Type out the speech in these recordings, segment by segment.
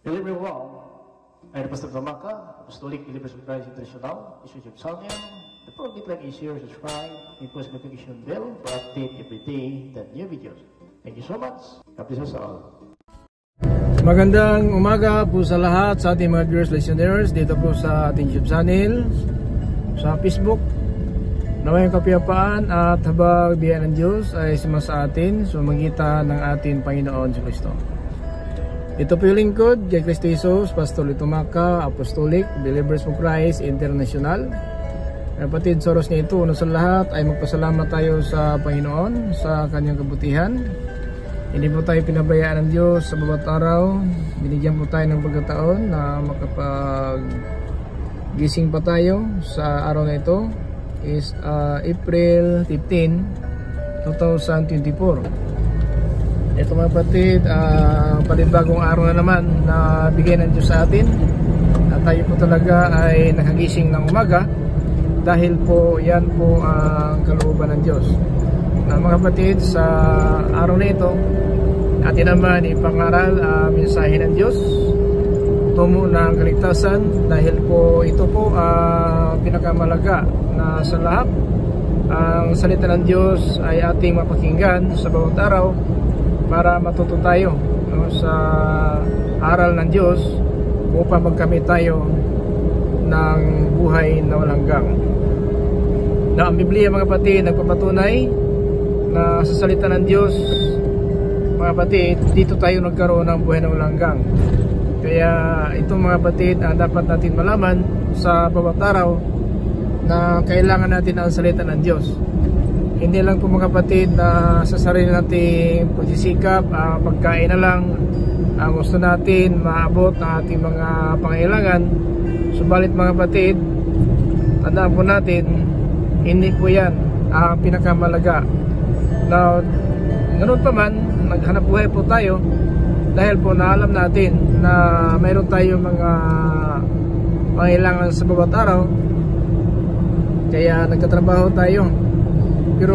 Hello everyone, I'm Pastor Tamaka, Apostolic Believers of Christ International, YouTube channel. The program like is share, subscribe, and post notification bell for update every day the new videos. Thank you so much. God bless us all. Magandang umaga po sa lahat sa ating mga viewers, listeners dito po sa ating YouTube channel, sa Facebook. Naway ang kapayapaan at habag biyaya ng Diyos ay sumasa atin sa magitan ng ating Panginoon si Kristo. Ito po yung lingkod, J. Cristo Jesus, Pastor Litumaka, Apostolic Believers of Christ International. Kapatid, sa oras na ito, una sa lahat ay magpasalamat tayo sa Panginoon sa kanyang kabutihan. Hindi po tayo pinabayaan ng Diyos sa bawat araw. Binigyan po tayo ng pagkataon na makapag-gising pa tayo sa araw na ito. Is April 15, 2024. Ito mga kapatid, panibagong araw na naman na bigay ng Diyos sa atin. At tayo po talaga ay nakagising ng umaga dahil po yan po ang kalooban ng Diyos. Mga kapatid, sa araw na ito atin naman ipangaral ang mensahe ng Diyos, tungo ng kaligtasan, dahil po ito po pinakamalaga na sa lahat. Ang salita ng Diyos ay ating mapakinggan sa bawat araw para matuto tayo sa aral ng Diyos upang magkamit tayo ng buhay na walang hanggan. Na ang Biblia mga kapatid nagpapatunay na sa salita ng Diyos, mga kapatid, dito tayo nagkaroon ng buhay na walang hanggan. Kaya itong mga kapatid dapat natin malaman sa bawat araw na kailangan natin ang salita ng Diyos. Hindi lang po mga kapatid na sa sarili nating pagsisikap, pagkain na lang ang gusto natin maabot ang ating mga pangailangan. Subalit mga kapatid, tandaan po natin, hindi po yan ang pinakamalaga. Now, ganoon pa man, naghanap buhay po tayo dahil po naalam natin na mayroon tayo mga pangailangan sa bawat araw. Kaya nagtatrabaho tayo. Pero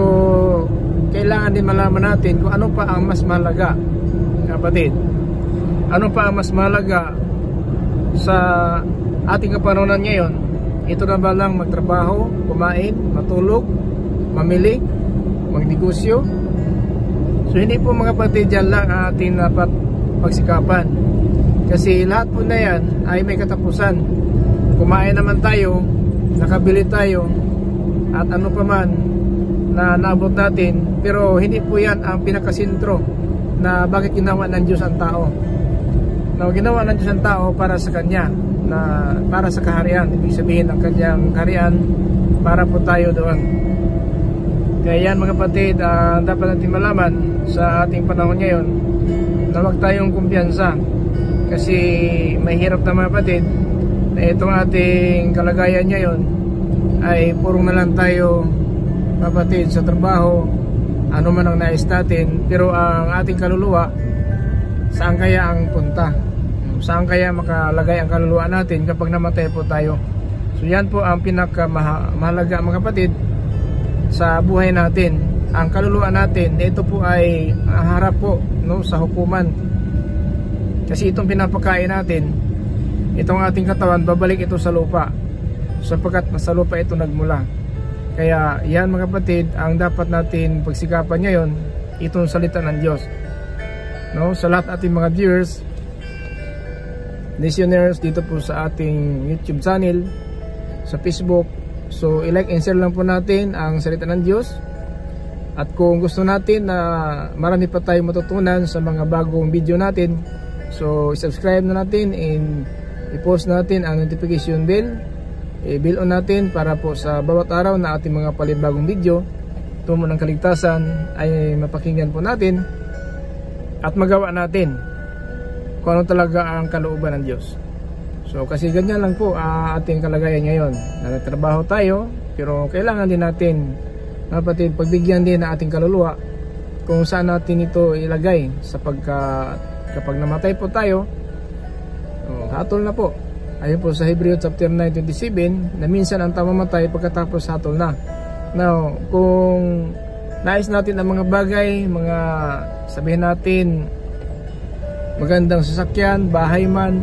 kailangan din malaman natin kung ano pa ang mas mahalaga, kapatid. Ano pa ang mas mahalaga sa ating kapanahonan ngayon? Ito na ba lang magtrabaho, kumain, matulog, mamili, magnegosyo? So hindi po mga kapatid, dyan lang ang ating dapat pagsikapan. Kasi lahat po na yan ay may katapusan. Kumain naman tayo, nakabili tayo, at ano pa man na naabot natin, pero hindi po yan ang pinakasentro na bakit ginawa ng Diyos ang tao. Na ginawa ng Diyos ang tao para sa Kanya, na para sa kaharian. Ibig sabihin ang Kanyang kaharian para po tayo doon. Kaya yan mga kapatid, dapat natin malaman sa ating panahon ngayon na huwag tayong kumpiyansa, kasi mahirap na mga kapatid na itong ating kalagayan ngayon ay purong na lang tayo kapatid sa trabaho, ano man ang nais natin, pero ang ating kaluluwa, saan kaya ang punta? Saan kaya makalagay ang kaluluwa natin kapag namatay po tayo? So yan po ang pinakamahalaga mga kapatid sa buhay natin. Ang kaluluwa natin, ito po ay harap po sa hukuman. Kasi itong pinapakain natin, itong ating katawan, babalik ito sa lupa, sapagkat sa lupa ito nagmula. Kaya yan mga kapatid ang dapat natin pagsikapan ngayon, itong salita ng Diyos. Sa lahat ating mga viewers, listeners dito po sa ating YouTube channel, sa Facebook, so i-like and share lang po natin ang salita ng Diyos. At kung gusto natin na marami pa tayong matutunan sa mga bagong video natin, so subscribe na natin and i-post natin ang notification bell. I-bill on natin para po sa bawat araw na ating mga palibagong video tungo ng kaligtasan ay mapakinggan po natin at magawa natin kung ano talaga ang kalooban ng Diyos. So kasi ganyan lang po ating kalagayan ngayon, na nagtrabaho tayo, pero kailangan din natin kapatid pagbigyan din ang ating kaluluwa kung saan natin ito ilagay, sapagkat kapag namatay po tayo, hatol na po. Ayon po sa Hebreo chapter 9:27 na minsan ang tao mamatay pagkatapos hatol na. Now, kung nais natin ang mga bagay, mga sabihin natin magandang sasakyan, bahay man,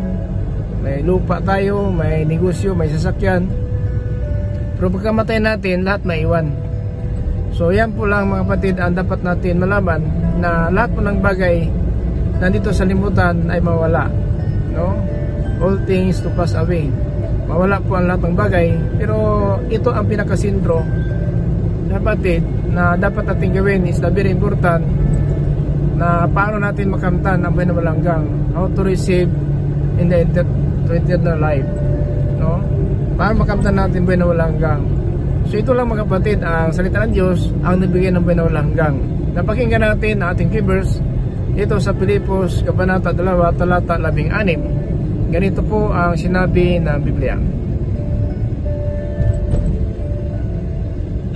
may lupa tayo, may negosyo, may sasakyan. Pero pagkamatay natin, lahat maiwan. So yan po lang mga kapatid ang dapat natin malaman, na lahat po ng bagay nandito sa limutan ay mawala, no? All things to pass away. Mawala po ang lahat ng bagay, pero ito ang pinakasentro, kapatid, na dapat natin gawin is the very important, na paano natin makamtan ang buhay na walang hanggan, how to receive in the eternal life, no? Paano makamtan natin buhay na walang hanggan. So ito lang mga kapatid, ang salita ng Diyos ang nagbigay ng buhay na walang hanggan. Napakinggan natin ang ating keyverse dito sa Pilipos Kabanata 2 talata 16. Ganito po ang sinabi ng Biblia.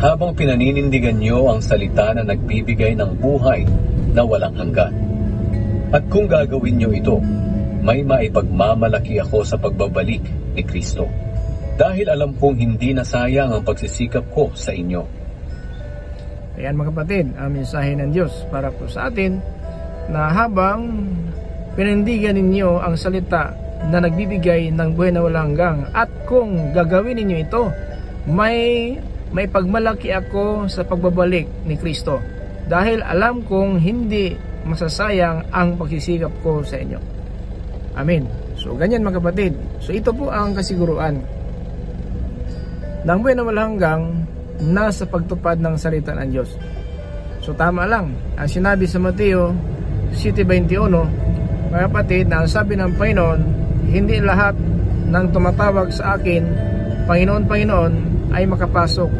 Habang pinaninindigan niyo ang salita na nagbibigay ng buhay na walang hanggan. At kung gagawin niyo ito, may maipagmamalaki ako sa pagbabalik ni Kristo. Dahil alam kong hindi nasayang ang pagsisikap ko sa inyo. Ayan mga kapatid, ang mensahe ng Diyos para po sa atin, na habang pinindigan ninyo ang salita na nagbibigay ng buhay na walang hanggan, at kung gagawin ninyo ito, may pagmalaki ako sa pagbabalik ni Kristo. Dahil alam kong hindi masasayang ang pagsisikap ko sa inyo. Amen. So ganyan mga kapatid. So ito po ang kasiguruan ng buhay na walang hanggan nasa pagtupad ng salita ng Diyos. So tama lang ang sinabi sa Mateo 7:21, mga kapatid, na ang sabi ng Panginoon, hindi lahat ng tumatawag sa akin Panginoon, Panginoon ay makapasok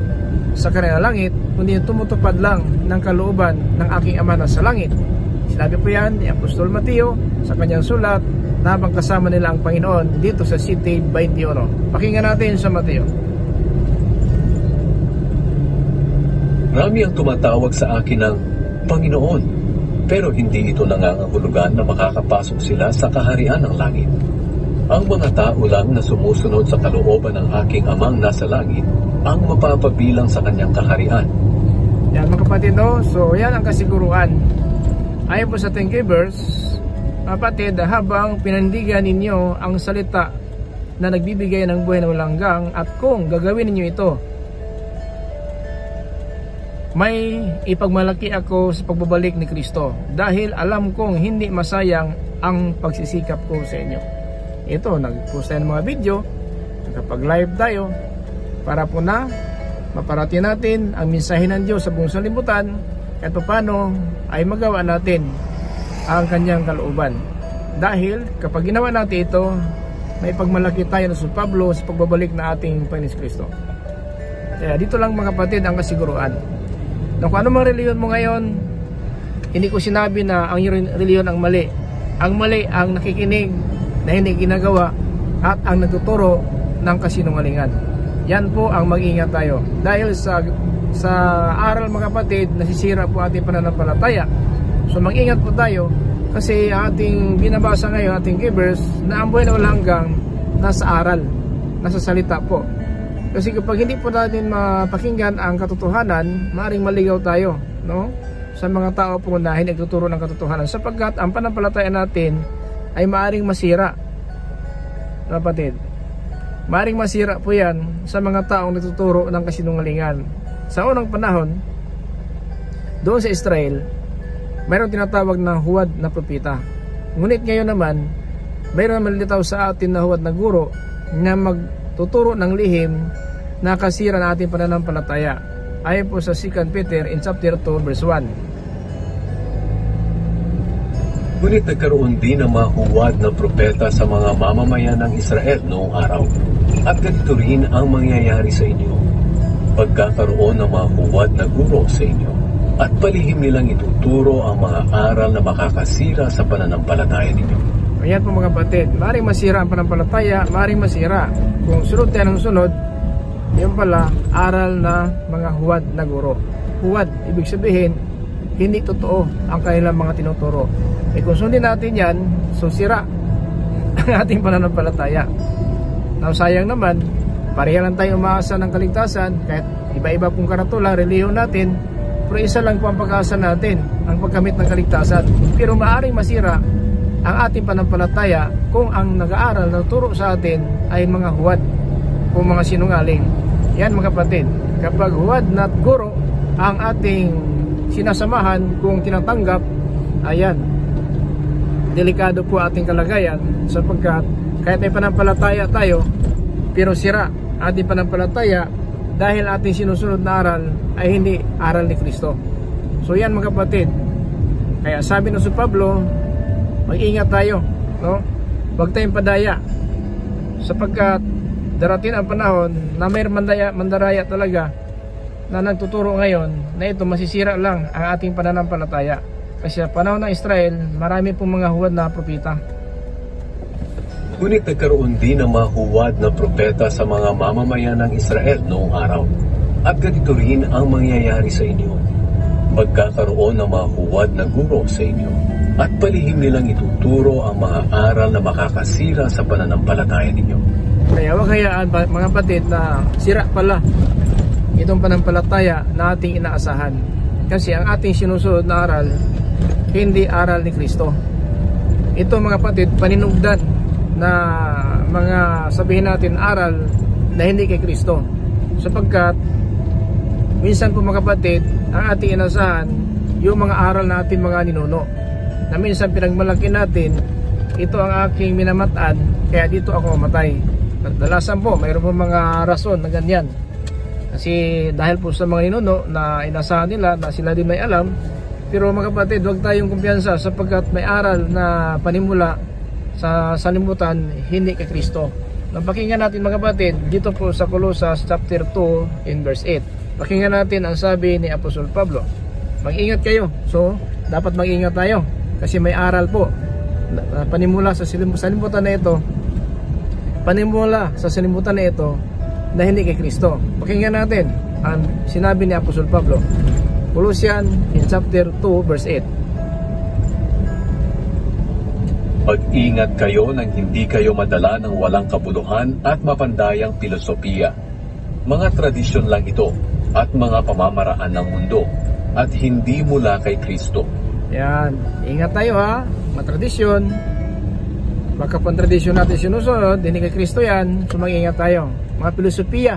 sa kanilang langit, kundi tumutupad lang ng kalooban ng aking Ama na sa langit. Sinabi po yan ni Apostol Mateo sa kanyang sulat na habang kasama nila ang Panginoon dito sa 7:21. Pakinggan natin sa Mateo. Marami ang tumatawag sa akin ng Panginoon, pero hindi ito nangangahulugan na makakapasok sila sa kaharian ng langit. Ang mga tao lang na sumusunod sa kalooban ng aking Amang nasa langit ang mapapabilang sa kanyang kaharian. Yan mga kapatid, no? So yan ang kasiguruan. Ayon po sa ating verse, kapatid, habang pinandigan ninyo ang salita na nagbibigay ng buhay na walang hanggan, at kung gagawin ninyo ito, may ipagmalaki ako sa pagbabalik ni Kristo. Dahil alam kong hindi masayang ang pagsisikap ko sa inyo. Ito, nag-post tayo ng mga video, nakapag-live tayo, para po na maparati natin ang mensahe ng Diyos sa buong sanlibutan, at paano ay magawa natin ang kanyang kalooban. Dahil kapag ginawa natin ito, may pagmalaki tayo na sa Pablo sa pagbabalik na ating Panginoon Kristo. Kaya dito lang mga kapatid ang kasiguruan. Na kung ano mang reliyon mo ngayon, hindi ko sinabi na ang reliyon ang mali. Ang mali ang nakikinig na hindi ginagawa at ang nagtuturo ng kasinungalingan. Yan po ang mag-ingat tayo. Dahil sa aral mga kapatid, nasisira po ating pananampalataya. So mag-ingat po tayo, kasi ating binabasa ngayon, ating givers, na ang buhay na walang hanggan nasa aral, nasa salita po. Kasi kapag hindi po natin mapakinggan ang katotohanan, maaaring maligaw tayo, no? Sa mga tao po na hindi nagtuturo ng katotohanan, sapagkat ang pananampalataya natin ay maaaring masira, kapatid. Maaaring masira po yan sa mga taong nagtuturo ng kasinungalingan. Sa unang panahon, doon sa Israel, mayroong tinatawag na huwad na propeta. Ngunit ngayon naman, mayroon naman litaw sa atin na huwad na guro na magtuturo ng lihim na kasira na ating pananampalataya. Ayon po sa 2 Peter in chapter 2 verse 1. Ngunit nagkaroon din ng mga huwad na propeta sa mga mamamayan ng Israel noong araw. At ganito rin ang mangyayari sa inyo. Pagkakaroon ng mga huwad na guro sa inyo, at palihim nilang ituturo ang mga aral na makakasira sa pananampalataya ninyo. Ayan po mga kapatid, maaaring masira ang pananampalataya, maaaring masira. Kung sunod tayo ng sunod, yun pala, aral na mga huwad na guro. Huwad, ibig sabihin, hindi totoo ang kanilang mga tinuturo. E kung sundin natin yan, so sira ang ating pananampalataya. Now sayang naman, pareha lang tayo umaasa ng kaligtasan, kahit iba-iba pong karatula, reliyon natin, pero isa lang po ang pag-asa natin, ang pagkamit ng kaligtasan. Pero maaaring masira ang ating panampalataya kung ang nag-aaral na turo sa atin ay mga huwad o mga sinungaling. Yan mga kapatid, kapag huwad na guro ang ating sinasamahan kung tinatanggap, ayan, delikado po ating kalagayan, sapagkat kahit may panampalataya tayo pero sira ating panampalataya dahil ating sinusunod na aral ay hindi aral ni Kristo. So yan mga kapatid, kaya sabi ng si Pablo, mag-ingat tayo, no? Huwag tayong padaya, sapagkat darating ang panahon na may mandaraya talaga na nagtuturo ngayon na ito masisira lang ang ating pananampalataya. Kasi sa panahon ng Israel, marami pong mga huwad na propeta. Ngunit nagkaroon din ng mga huwad na propeta sa mga mamamayan ng Israel noong araw. At ganito rin ang mangyayari sa inyo. Magkakaroon ng mga huwad na guro sa inyo. At palihim nilang ituturo ang mga aral na makakasira sa pananampalataya ninyo. Kaya huwag hayaan mga kapatid na sira pala itong panampalataya na ating inaasahan. Kasi ang ating sinusunod na aral, hindi aral ni Kristo. Ito mga kapatid, paninugdan na mga sabihin natin aral na hindi kay Kristo, sapagkat minsan po mga kapatid, ang ating inasahan yung mga aral na ating mga ninuno na minsan pinagmalaki natin, ito ang aking minamataan kaya dito ako mamatay. Kadalasan po mayroon po mga rason na ganyan, kasi dahil po sa mga ninuno na inasahan nila na sila din may alam. Pero mga kapatid, huwag tayong kumpiyansa, sapagkat may aral na panimula sa salimutan hindi kay Kristo. Napakinggan natin mga kapatid dito po sa Colossus chapter 2 in verse 8. Pakinggan natin ang sabi ni Apostol Pablo. Mag-ingat kayo. So dapat mag-ingat tayo kasi may aral po na panimula sa salimutan na ito. Panimula sa salimutan na ito na hindi kay Kristo. Pakinggan natin ang sinabi ni Apostol Pablo. Colossians in chapter 2 verse 8. Mag-ingat kayo nang hindi kayo madala ng walang kabuluhan at mapandayang filosofiya. Mga tradisyon lang ito at mga pamamaraan ng mundo at hindi mula kay Kristo. Yan, ingat tayo ha, mga tradisyon. Baka pang tradisyon natin sinusunod, hindi kay Kristo yan, so mag-ingat tayo. Mga filosofiya,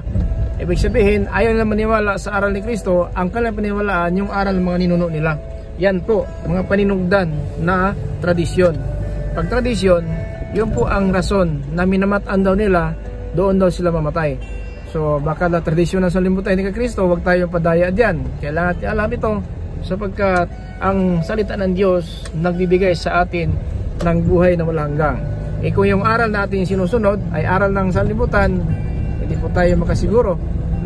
ibig sabihin, ayaw nila maniwala sa aral ni Kristo, ang kanilang paniwalaan yung aral ng mga ninuno nila. Yan po, mga paninugdan na tradisyon. Pag tradisyon, yun po ang rason na minamataan daw nila, doon daw sila mamatay. So baka na tradisyon ng salimutan ni Kristo, huwag tayong padaya diyan. Kailangan natin alam ito, sapagkat ang salita ng Diyos nagbibigay sa atin ng buhay na walang hanggang. Kung yung aral na ating sinusunod ay aral ng salimutan, hindi po tayo makasiguro.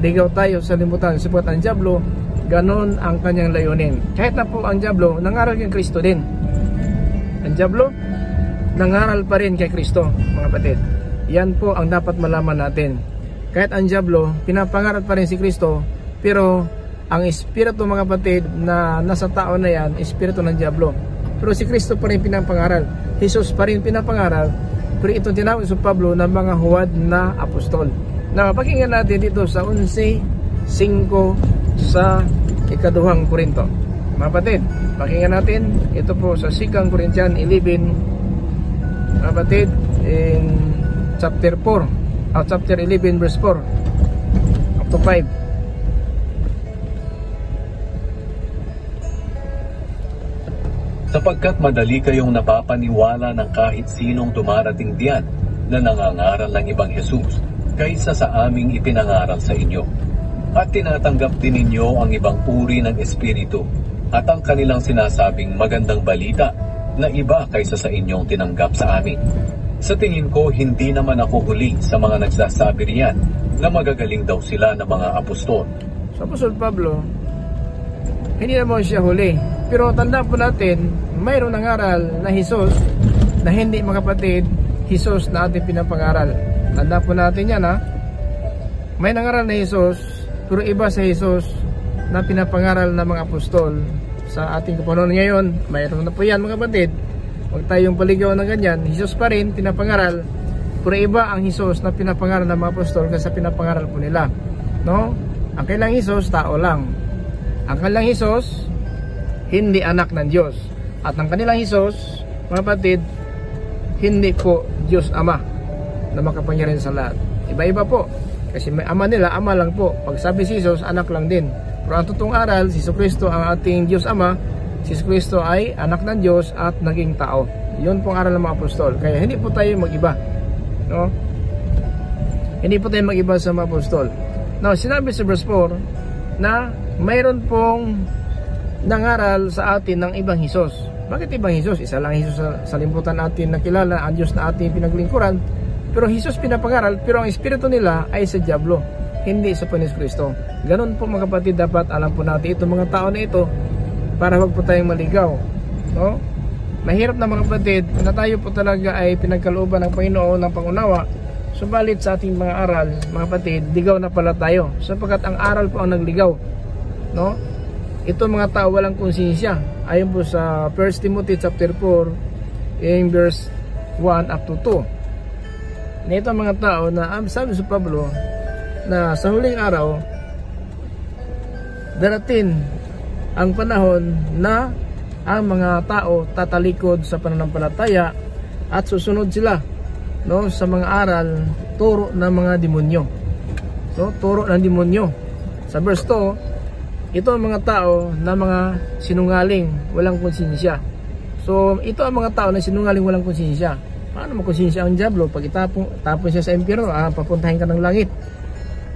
Ligaw tayo sa salimutan, sapagkat ang dyablo, ganon ang kanyang layunin. Kahit na po ang dyablo, nangaral kay Kristo din. Ang dyablo, nangaral pa rin kay Kristo, mga kapatid. Yan po ang dapat malaman natin. Kahit ang dyablo, pinapangaral pa rin si Kristo, pero ang espiritu, mga kapatid, na nasa tao na yan, espiritu ng dyablo. Pero si Kristo pa rin pinapangaral. Jesus pa rin pinapangaral. Pero ito tinawag sa Pablo ng mga huwad na apostol. Na pakinggan natin dito sa 11:5 sa ika-2 Korinto. Mga kapatid, pakinggan natin ito po sa 2 Corinthians 11, mga kapatid, in chapter 4, chapter 11 verse 4 up to 5. Sapagkat madali kayong napapaniwala ng kahit sinong dumarating diyan na nangangaral ng ibang Jesus kaysa sa aming ipinangaral sa inyo. At tinatanggap din ninyo ang ibang uri ng espiritu at ang kanilang sinasabing magandang balita na iba kaysa sa inyong tinanggap sa amin. Sa tingin ko, hindi naman ako huli sa mga nagsasabi riyan na magagaling daw sila ng mga apostol. So Apostol Pablo, hindi naman siya huli. Pero tandaan po natin, mayroong nangaral na Jesus na hindi, mga kapatid, Jesus na ating pinapangaral. Tandaan po natin yan ha. May nangaral na Jesus, pero iba sa Jesus na pinapangaral ng mga apostol. Sa ating kapanahon ngayon, mayroon na po yan, mga kapatid. Huwag tayong paligaw ng ganyan. Jesus pa rin pinapangaral, pero iba ang Jesus na pinapangaral ng mga apostol kaysa pinapangaral po nila, no? Ang kailang Jesus, tao lang. Ang kanilang Jesus, hindi anak ng Diyos. At ang kanilang Jesus, mga kapatid, hindi po Diyos Ama na makapangyarihan sa lahat. Iba-iba po. Kasi may ama nila, ama lang po. Pag sabi si Jesus, anak lang din. Pero ang totoong aral, si Jesucristo ang ating Diyos Ama, si Jesucristo ay anak ng Diyos at naging tao. Yun pong aral ng mga apostol. Kaya hindi po tayo mag-iba. No? Hindi po tayo mag-iba sa mga apostol. Now, sinabi sa verse 4 na mayroon pong nangaral sa atin ng ibang Hesus. Bakit ibang Hesus? Isa lang Hesus sa liputan natin na kilala, ang Diyos na ating pinaglingkuran. Pero Hesus pinapangaral, pero ang espiritu nila ay sa Diablo, hindi sa Panginoon Kristo. Ganun po mga kapatid, dapat alam po natin itong mga tao na ito para wag po tayong maligaw. No? Mahirap na mga kapatid na tayo po talaga ay pinagkalooban ng Panginoon ng pangunawa. Subalit sa ating mga aral, mga kapatid, ligaw na pala tayo sapagkat ang aral po ang nagligaw. No? Ito mga tao walang konsensya. Ayon po sa 1 Timothy chapter 4 in verse 1 up to 2. Na ito mga tao na sabi sa Pablo na sa huling araw darating ang panahon na ang mga tao tatalikod sa pananampalataya at susunod sila, no, sa mga aral turo ng mga demonyo. So, turo ng demonyo. Sa verse 2, ito ang mga tao na mga sinungaling, walang konsensya. So, ito ang mga tao na sinungaling, walang konsensya. Paano makonsensya ang Diablo? Pag tapon siya sa impyerno, papuntahin ka ng langit.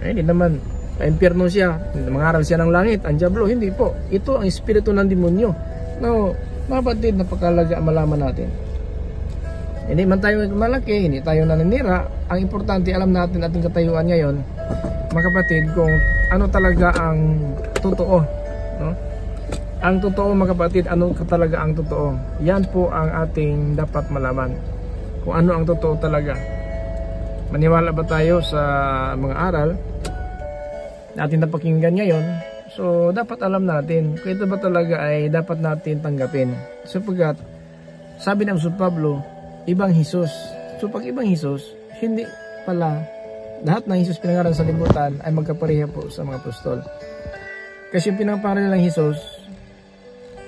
Hindi naman, impyerno siya, mangaral siya ng langit. Ang Diablo, hindi po. Ito ang espiritu ng demonyo. No, mga kapatid, napakalaga malaman natin. Hindi man tayo malaki, hindi tayo naninira. Ang importante, alam natin ating katayuan ngayon, mga kapatid, kung ano talaga ang totoo. No? Ang totoo, mga kapatid, ano talaga ang totoo. Yan po ang ating dapat malaman. Kung ano ang totoo talaga. Maniwala ba tayo sa mga aral natin napakinggan ngayon? So, dapat alam natin kung ito ba talaga ay dapat natin tanggapin. Sapagkat, sabi ng Apostol Pablo, ibang Hesus. So, pag ibang Hesus, hindi pala lahat ng Hesus pinangaral sa libutan ay magkapareha po sa mga apostol. Kasi yung pinapangaral ng Hesus,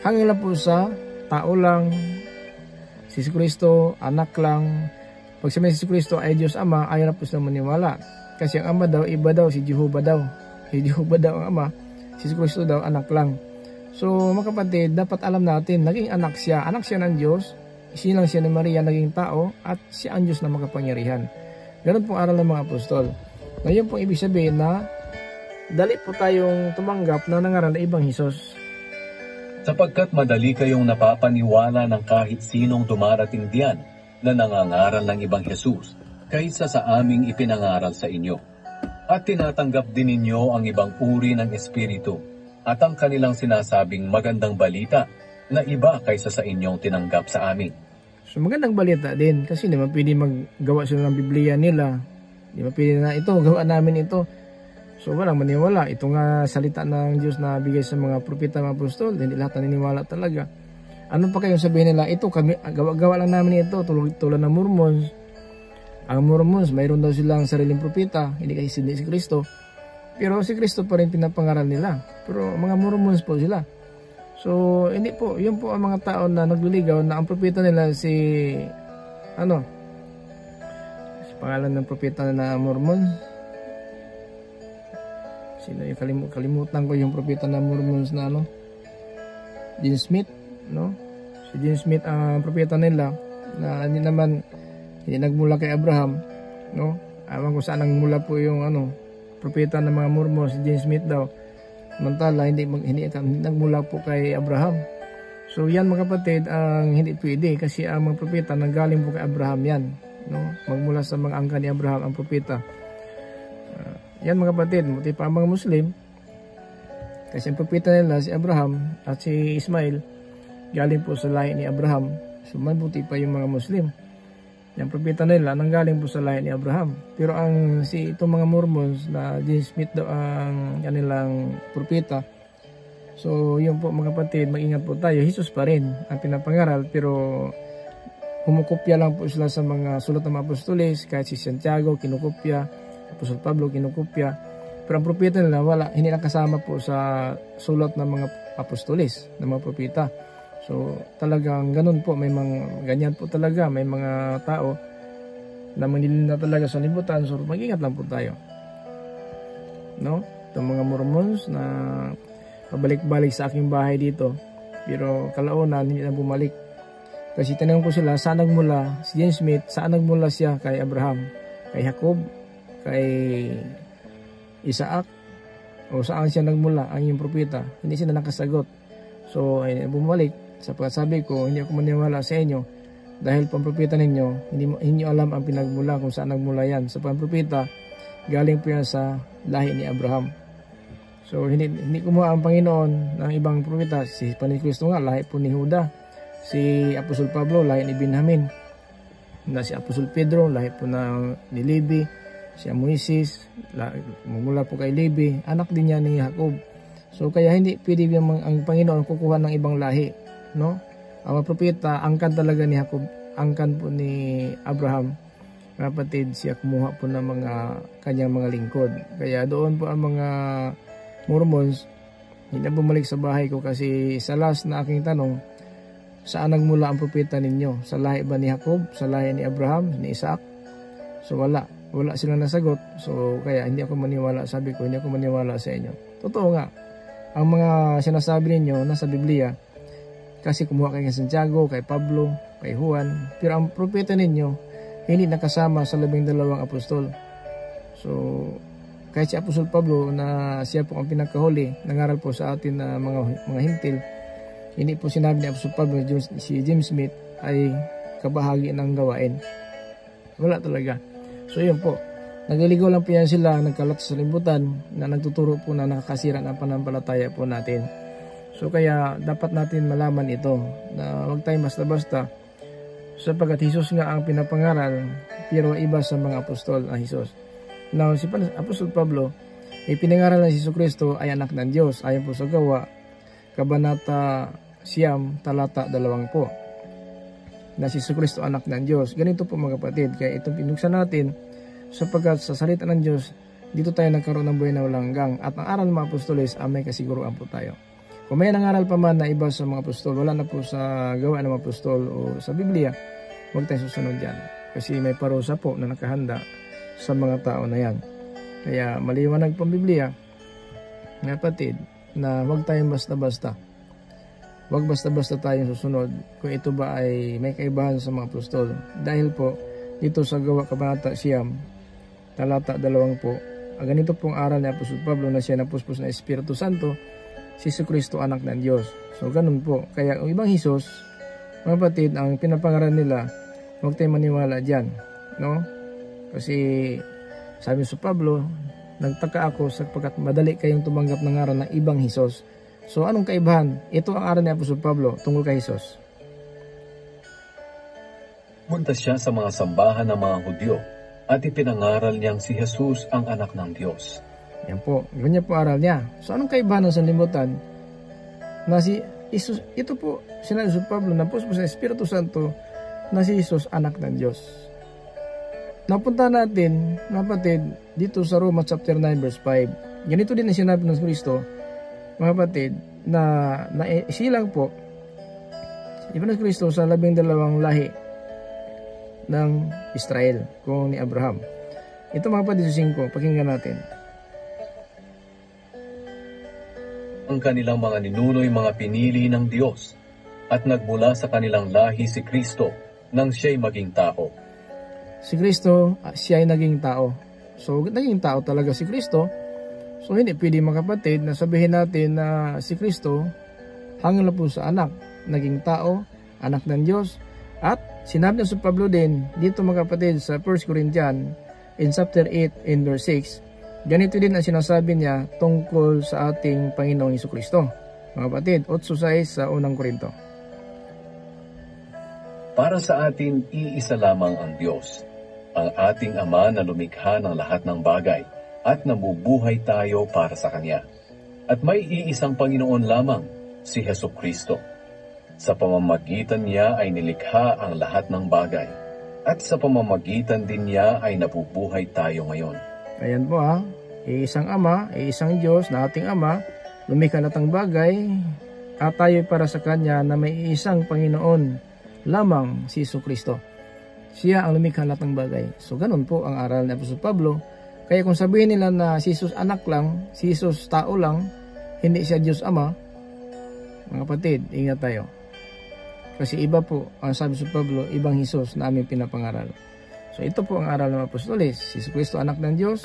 hanggang lang po sa tao lang, si Jesucristo, anak lang. Pag sabi si Jesucristo ay Diyos Ama, ayaw na po silang maniwala. Kasi ang Ama daw, iba daw, si Jehovah daw. Si Jehovah daw ang Ama, si Jesucristo daw, anak lang. So mga kapatid, dapat alam natin, naging anak siya ng Diyos, isilang siya ni Maria, naging tao, at siya ang Diyos na makapangyarihan. Ganun pong aral ng mga apostol. Ngayon pong ibig sabihin na, dali po tayong tumanggap na nangaral na ibang Hesus. Sapagkat madali kayong napapaniwala ng kahit sinong dumarating diyan na nangangaral ng ibang Jesus kaysa sa aming ipinangaral sa inyo. At tinatanggap din ninyo ang ibang uri ng espiritu at ang kanilang sinasabing magandang balita na iba kaysa sa inyong tinanggap sa amin. So magandang balita din kasi di ba pwede maggawa sila ng Biblia nila. Di ba pwede na ito, gawa namin ito. So walang maniwala. Ito nga salita ng Diyos na bigay sa mga propeta, mga apostol. Hindi lahat naniniwala talaga. Ano pa kayong sabihin nila? Ito, kami, gawa lang namin ito. Tulad ng Mormons. Ang Mormons, mayroon daw silang sariling propeta. Hindi kasi si Kristo. Pero si Kristo pa rin pinapangaral nila. Pero mga Mormons po sila. So hindi po. Yun po ang mga tao na nagliligaw na ang propeta nila si pangalan ng propeta na Mormon. Sino yung kalimutan ko yung propeta na Mormons na Dean Smith, no? Si Dean Smith ang propeta nila na hindi nagmula kay Abraham, no? Awan ko saan nagmula po yung propeta ng mga Mormons, si Dean Smith daw. Samantala hindi nagmula po kay Abraham. So yan mga kapatid ang hindi pwede kasi ang mga propeta nanggaling po kay Abraham yan, no? Magmula sa mga angkan ni Abraham ang propeta. Yan mga kapatid, buti pa ang mga Muslim kasi ang propeta nila si Abraham at si Ismail galing po sa lahi ni Abraham. So mabuti pa yung mga Muslim. Yung propeta nila nanggaling po sa lahi ni Abraham. Pero itong mga Mormons na Dean Smith daw ang kanilang propeta. So yun po mga kapatid, mag-ingat po tayo. Jesus pa rin ang pinapangaral pero kumukopya lang po sila sa mga sulat ng mga apostoles. Kahit si Santiago kinukopya, Apostol Pablo kinukopya. Pero ang propeta nila hindi nakasama po sa sulat ng mga apostoles, ng mga propeta. So talagang ganun po, may mga ganyan po talaga, may mga tao na manilin na talaga sa libutan. So mag-ingat lang po tayo, no? Itong mga Mormons na pabalik-balik sa aking bahay dito, pero kalaunan hindi na bumalik. Kasi tinanong ko sila, saan nagmula si James Smith, saan nagmula siya kay Abraham, kay Jacob, kay Isaac, o saan siya nagmula ang iyong propeta. Hindi sila nakasagot. So ay bumalik, sapagkat sabi ko, hindi ako maniwala sa inyo dahil pang propeta ninyo, hindi alam ang pinagmula kung saan nagmula yan. Sa pang propeta, galing po yan sa lahi ni Abraham. So hindi kumuha ang Panginoon ng ibang propeta. Si Kristo nga, lahi po ni Juda. Si Apostol Pablo, lahi ni Benjamin. Na si Apostol Pedro, lahi po ni Levi. Si Moises, mula po kay Levi, anak din niya ni Jacob. So kaya hindi pwede ang Panginoon kukuha ng ibang lahi, no? Ang propeta, angkan talaga ni Jacob, angkan po ni Abraham. Kapatid, siya kumuha po ng mga kanyang mga lingkod. Kaya doon po ang mga Mormons, hindi na bumalik sa bahay ko kasi sa last na aking tanong, saan nagmula ang propeta ninyo? Sa lahi ba ni Jacob? Sa lahi ni Abraham? Ni Isaac? So wala silang nasagot. So kaya hindi ako maniwala. Sabi ko, hindi ako maniwala sa inyo. Totoo nga, ang mga sinasabi ninyo nasa Biblia, kasi kumuha kay Santiago, kay Pablo, kay Juan, pero ang propeta ninyo hindi nakasama sa 12 apostol. So kahit si Apostol Pablo na siya po ang pinakahuli, nangaral po sa atin na mga hintil, hindi po sinabi ni Apostol Pablo si James Smith ay kabahagi ng gawain. Wala talaga. So yun po, nagaligaw lang po yan sila, nagkalat sa libutan na nagtuturo po na nakakasira ng panampalataya po natin. So kaya dapat natin malaman ito na huwag tayong basta-basta, sapagkat Jesus nga ang pinapangaral pero iba sa mga apostol ang Jesus. Now si Apostol Pablo, ipinangaral na si Jesucristo ay anak ng Diyos ayon po sa Gawa Kabanata 9 talata 20 po, na si Jesucristo anak ng Diyos. Ganito po mga kapatid, kaya itong pinuksan natin sapagkat sa salita ng Diyos dito tayo nagkaroon ng buhay na walang hanggang, at ang aral ng mga apostoles may kasiguruhan po tayo. Kung may nangaral pa man na iba sa mga apostol, wala na po sa Gawa ng mga apostol o sa Biblia, huwag tayong susunod yan kasi may parusa po na nakahanda sa mga tao na yan. Kaya maliwanag po ang Biblia, mga kapatid, na huwag tayong basta-basta. Huwag basta-basta tayong susunod kung ito ba ay may kaibahan sa mga apostol. Dahil po, dito sa Gawa Kabanata 9, talata 20 po, ganito pong aral ni Apostol Pablo na siya napuspos na Espiritu Santo, si Jesucristo anak ng Diyos. So ganun po. Kaya ang ibang Jesus, mga kapatid, ang pinapangaral nila, huwag tayong maniwala dyan. No? Kasi sabi sa Pablo, nagtaka ako sapagkat madali kayong tumanggap ng aral ng ibang Jesus. So anong kaibahan? Ito ang aral ni Apostol Pablo tungkol kay Jesus. Punta siya sa mga sambahan ng mga Hudyo at ipinangaral niyang si Jesus ang anak ng Diyos. Yan po, ganyan po aral niya. So anong kaibahan ng sanlibutan? Na si Jesus, ito po sinabi sa Pablo na po sa Espiritu Santo na si Jesus anak ng Diyos. Napunta natin, mga kapatid, dito sa Roma chapter 9 verse 5. Ganito din ang sinabi ng Kristo, mga kapatid, na silang po, Ibang Kristo sa 12 lahi ng Israel, kung ni Abraham. Ito mga kapatid sa 5, pakinggan natin. Ang kanilang mga ninuno'y mga pinili ng Diyos, at nagmula sa kanilang lahi si Kristo nang siya'y maging tao. Si Kristo, siya ay naging tao. So, naging tao talaga si Kristo. So, hindi pwede mga kapatid na sabihin natin na si Kristo hanggang na po sa anak. Naging tao, anak ng Diyos. At sinabi na sa Pablo din, dito mga kapatid sa 1 Corinthians, in chapter 8, in verse 6, ganito din ang sinasabi niya tungkol sa ating Panginoong Jesucristo. Mga kapatid, 8:6 sa unang Korinto. Para sa atin, iisa lamang ang Diyos, ang ating Ama na lumikha ng lahat ng bagay, at nabubuhay tayo para sa Kanya. At may iisang Panginoon lamang, si Jesucristo. Sa pamamagitan niya ay nilikha ang lahat ng bagay, at sa pamamagitan din niya ay nabubuhay tayo ngayon. Ayan po iisang Ama, iisang Diyos na ating Ama, lumikha ng bagay, at tayo para sa Kanya na may isang Panginoon lamang, si Jesucristo. Siya ang lumikha lahat ng bagay. So ganun po ang aral ni Apostol Pablo. Kaya kung sabihin nila na si Jesus anak lang, si Jesus tao lang, hindi siya Diyos Ama, mga kapatid, ingat tayo. Kasi iba po ang sabi ni Pablo, ibang Jesus na aming pinapangaral. So ito po ang aral ng Apostoles. Si Jesucristo anak ng Diyos,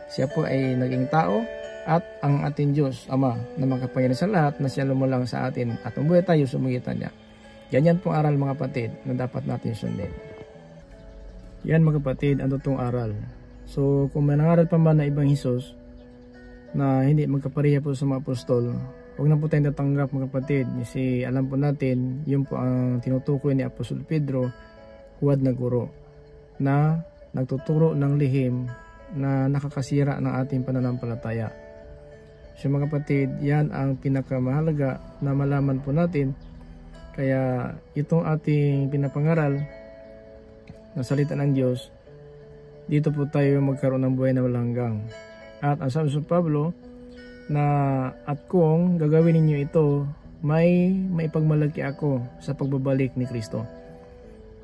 siya po ay naging tao, at ang ating Diyos Ama na makapangyarihan sa lahat na siya lumulang sa atin at mabuhay tayo sa magitan niya. Ganyan pong aral mga kapatid na dapat natin sundin. Yan mga kapatid ang totoong aral. So kung may nangaral pa man na ibang Jesus na hindi magkapareha po sa mga apostol, huwag na po tayong tatanggap mga kapatid. Kasi alam po natin, yun po ang tinutukoy ni Apostol Pedro, huwad na guro na nagtuturo ng lihim na nakakasira ng ating pananampalataya. So mga kapatid, yan ang pinakamahalaga na malaman po natin. Kaya itong ating pinapangaral na salita ng Diyos, dito po tayo magkaroon ng buhay na walang hanggang. At ang sabi sa Pablo, na at kung gagawin ninyo ito, may pagmalaki ako sa pagbabalik ni Kristo.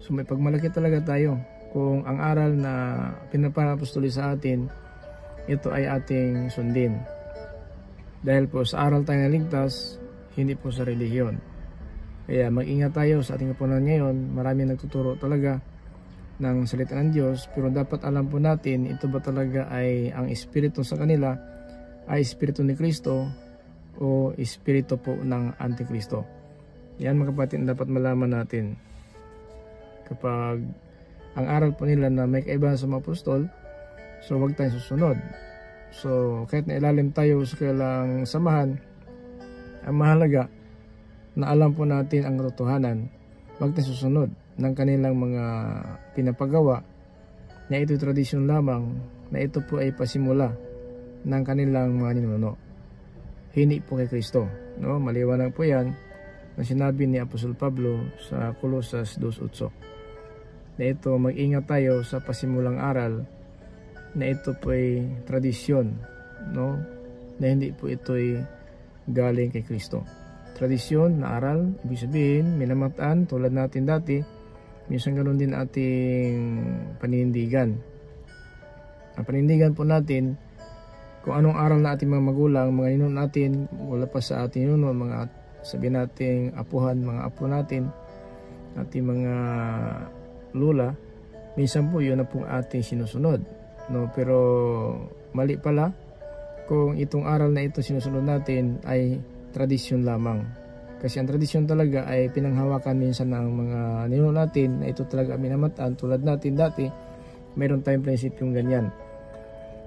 So may pagmalaki talaga tayo kung ang aral na pinapapostoli sa atin, ito ay ating sundin. Dahil po sa aral tayo naligtas, hindi po sa relihiyon. Kaya mag-ingat tayo sa ating kapunan ngayon. Marami nagtuturo talaga ng salita ng Diyos, pero dapat alam po natin, ito ba talaga ay ang espiritu sa kanila ay espiritu ni Kristo o espiritu po ng Antikristo. Yan mga kapatid, dapat malaman natin. Kapag ang aral po nila na may kaibahan sa mga apostol, so wag tayong susunod. So kahit na ilalim tayo sa kailang samahan, ang mahalaga na alam po natin ang katotohanan, wag tayong susunod ng kanilang mga pinapagawa na ito tradisyon lamang, na ito po ay pasimula ng kanilang mga ninuno. Hindi po kay Kristo. No? Maliwanag po yan na sinabi ni Apostol Pablo sa Colosas 2:8. Na ito, mag-ingat tayo sa pasimulang aral na ito po ay tradisyon, no? Na hindi po ito ay galing kay Kristo. Tradisyon na aral, ibig sabihin, minamataan tulad natin dati, minsan ganoon din ating paninindigan. Ang paninindigan po natin, kung anong aral na ating mga magulang, mga ninuno natin, wala pa sa ating ninuno, mga sabihin nating apuhan, mga apo natin, ating mga lula, minsan po yun na pong ating sinusunod. No? Pero mali pala kung itong aral na ito sinusunod natin ay tradisyon lamang. Kasi ang tradisyon talaga ay pinanghawakan minsan ng mga ninuno natin na ito talaga minamataan. Tulad natin dati, mayroon tayong prinsipyong ganyan.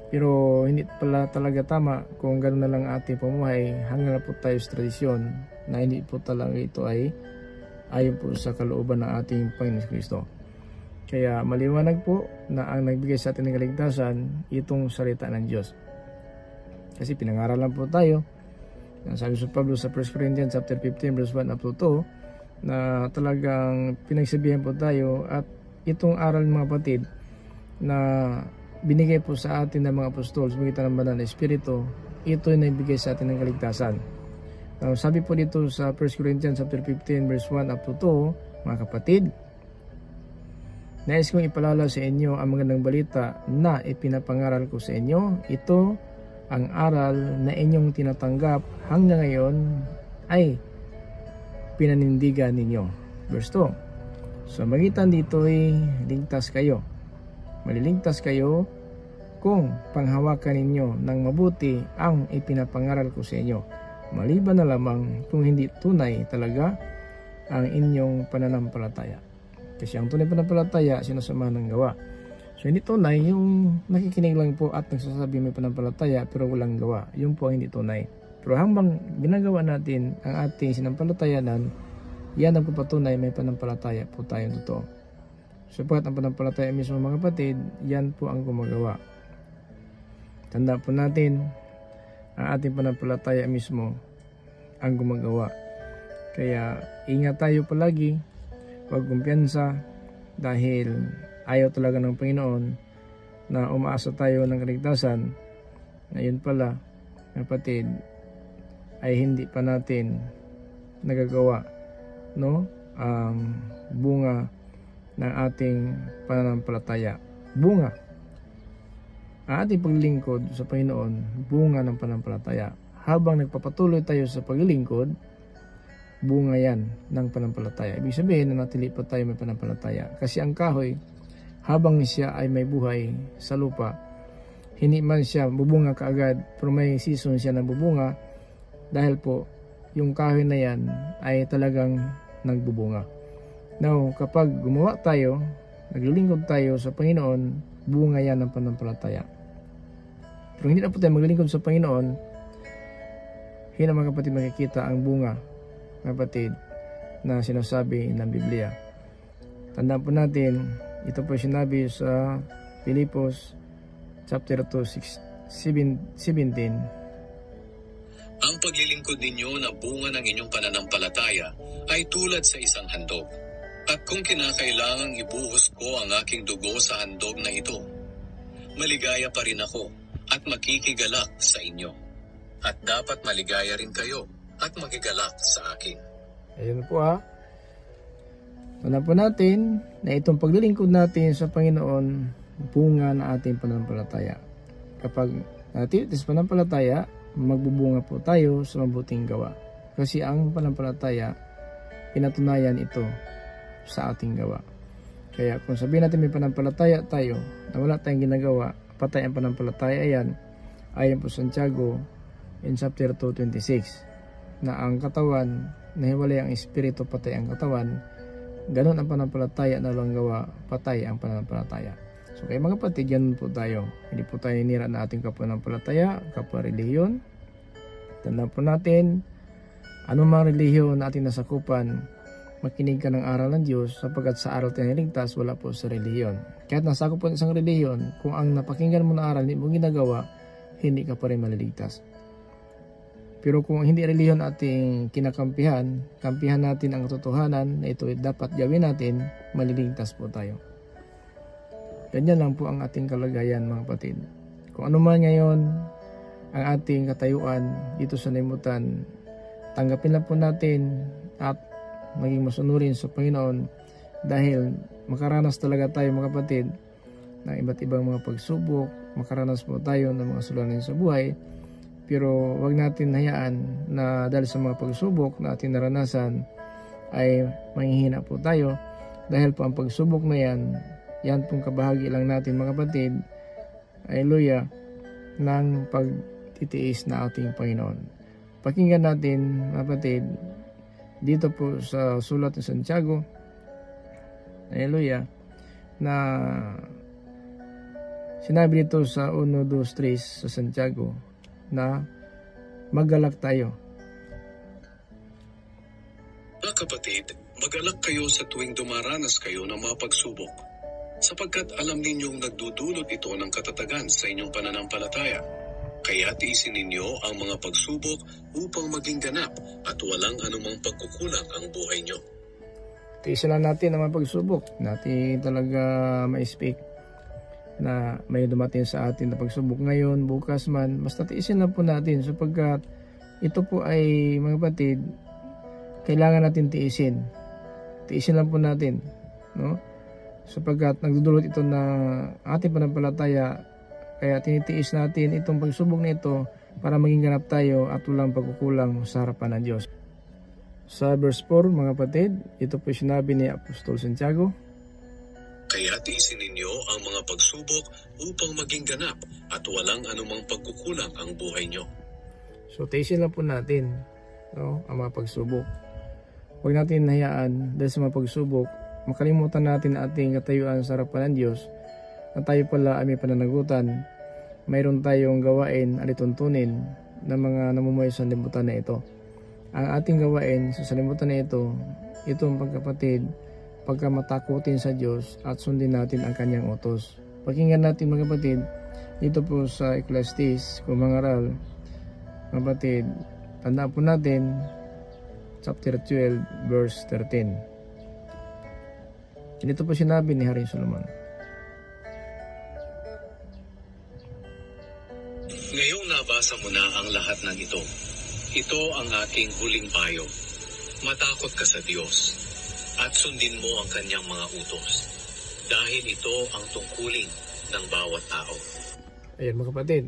Pero hindi pala talaga tama kung gano'n na lang ating pamumuhay, hanggang na po tayo sa tradisyon na hindi po talaga ito ay ayon po sa kalooban ng ating Panginoon Kristo. Kaya maliwanag po na ang nagbigay sa atin ng kaligtasan, itong salita ng Diyos. Kasi pinangaralan po tayo. Sabi sa Pablo sa 1 Corinthians chapter 15 verse 1 up to 2, na talagang pinagsabihan po tayo, at itong aral mga kapatid na binigay po sa atin ng mga apostol sa magitan ng banal na Espiritu, ito ay nagbigay sa atin ng kaligtasan. Sabi po dito sa 1 Corinthians chapter 15 verse 1 up to 2, mga kapatid, nais kong ipalala sa inyo ang magandang balita na ipinapangaral ko sa inyo. Ito ang aral na inyong tinatanggap hanggang ngayon ay pinanindigan ninyo. Verse 2, sa magitan dito ay ligtas kayo. Maliligtas kayo kung panghawakan ninyo ng mabuti ang ipinapangaral ko sa inyo. Maliban na lamang kung hindi tunay talaga ang inyong pananampalataya. Kasi ang tunay pananampalataya, sinasama ng gawa. So hindi tunay yung nakikinig lang po at nagsasabi may pananampalataya pero walang gawa. Yung po ang hindi tunay. Pero hanggang ginagawa natin ang ating sinampalatayanan, yan ang papatunay may pananampalataya po tayong totoo. Sapagat ang pananampalataya mismo mga kapatid, yan po ang gumagawa. Tanda po natin, ang ating pananampalataya mismo ang gumagawa. Kaya ingat tayo palagi, huwag kumpiyansa, dahil ayaw talaga ng Panginoon na umaasa tayo ng kaligtasan. Na yun pala, kapatid, ay hindi pa natin nagagawa, no, ang bunga ng ating pananampalataya. Bunga. Ang ating paglilingkod sa Panginoon, bunga ng pananampalataya. Habang nagpapatuloy tayo sa paglilingkod, bunga yan ng pananampalataya. Ibig sabihin na natili pa tayo may pananampalataya. Kasi ang kahoy, habang siya ay may buhay sa lupa, hindi man siya bubunga kaagad, pero may season siya na bubunga dahil po yung kahoy na yan ay talagang nagbubunga. Now, kapag gumawa tayo, naglilingkod tayo sa Panginoon, bunga yan ng pananampalataya. Pero hindi na po tayo maglilingkod sa Panginoon, hindi na mga kapatid makikita ang bunga, mga kapatid, na sinasabi ng Biblia. Tandaan po natin, ito po sinabi sa Pilipos chapter 2, 17. Ang paglilingkod ninyo na bunga ng inyong pananampalataya ay tulad sa isang handog. At kung kinakailangang ibuhos ko ang aking dugo sa handog na ito, maligaya pa rin ako at makikigalak sa inyo. At dapat maligaya rin kayo at magigalak sa akin. Ayun po ha. Tandaan po natin na itong paglilingkod natin sa Panginoon, bunga na ating pananampalataya. Kapag natin sa pananampalataya, magbubunga po tayo sa mabuting gawa. Kasi ang pananampalataya, pinatunayan ito sa ating gawa. Kaya kung sabihin natin may pananampalataya tayo, na wala tayong ginagawa, patay ang pananampalataya yan, ayon po Santiago in chapter 2:26, na ang katawan, nahiwalay ang espiritu, patay ang katawan, ganun ang pananampalataya na walang gawa, patay ang pananampalataya. So kaya mga kapatid, yan po tayo. Hindi po tayo ninira na ating kapanampalataya, kapwa-relihiyon. Tandaan po natin, anumang relihiyon na ating nasakupan, makinig ka ng aral ng Diyos, sapagkat sa aral tayo niligtas, wala po sa relihiyon. Kahit nasakop po isang relihiyon, kung ang napakinggan mo na aral, hindi mo ginagawa, hindi ka pa rin maliligtas. Pero kung hindi relihiyon ating kinakampihan, kampihan natin ang katotohanan na ito dapat gawin natin, maliligtas po tayo. Ganyan lang po ang ating kalagayan, mga kapatid. Kung ano man ngayon ang ating katayuan dito sa limutan, tanggapin lang po natin at maging masunurin sa Panginoon, dahil makaranas talaga tayo, mga kapatid, ng iba't ibang mga pagsubok. Makaranas po tayo ng mga suliranin sa buhay, pero wag natin hayaan na dahil sa mga pagsubok na ating naranasan ay manghihina po tayo, dahil po ang pagsubok na yan pong kabahagi lang natin, mga kapatid, hallelujah, ng pagtitiis na ating Panginoon. Pakinggan natin, mga kapatid, dito po sa sulat ng Santiago, hallelujah, na sinabi dito sa 1, 2, 3 sa Santiago na maggalak tayo. Mga kapatid, magalak kayo sa tuwing dumaranas kayo ng mga pagsubok, sapagkat alam ninyong nagdudulot ito ng katatagan sa inyong pananampalataya. Kaya tiisin ninyo ang mga pagsubok upang maging ganap at walang anumang pagkukulang ang buhay nyo. Tiisin lang natin ang mga pagsubok. Natin talaga ma-speak na may dumating sa atin na pagsubok ngayon, bukas man. Basta tiisin lang po natin, sapagkat ito po ay, mga kapatid, kailangan natin tiisin. Tiisin lang po natin, no? Sapagkat nagdudulot ito na ating pananampalataya, kaya tinitiis natin itong pagsubok na ito para maging ganap tayo at walang pagkukulang sa harapan ng Diyos. Sa verse 4, mga kapatid, ito po sinabi ni Apostol Santiago, kaya tiisin ninyo ang mga pagsubok upang maging ganap at walang anumang pagkukulang ang buhay nyo. So tiisin lang po natin, no, ang mga pagsubok. Huwag natin hayaan dahil sa mga pagsubok, makalimutan natin ating katayuan sa harapan ng Diyos, na tayo pala ay may pananagutan, mayroon tayong gawain, alituntunin ng mga namumuhay sa libutan na ito. Ang ating gawain sa salimutan na ito, itong pagkapatid, pagkamatakutin sa Diyos at sundin natin ang kanyang utos. Pakinggan natin, mga kapatid, dito po sa Ecclesiastes, kung mangaral, mga kapatid, tandaan po natin, chapter 12, verse 13. Dito po sinabi ni Haring Solomon, ngayong nabasa mo na ang lahat ng ito, Ito ang ating huling payo. Matakot ka sa Diyos at sundin mo ang kanyang mga utos. Dahil ito ang tungkulin ng bawat tao. Ayan mga kapatid.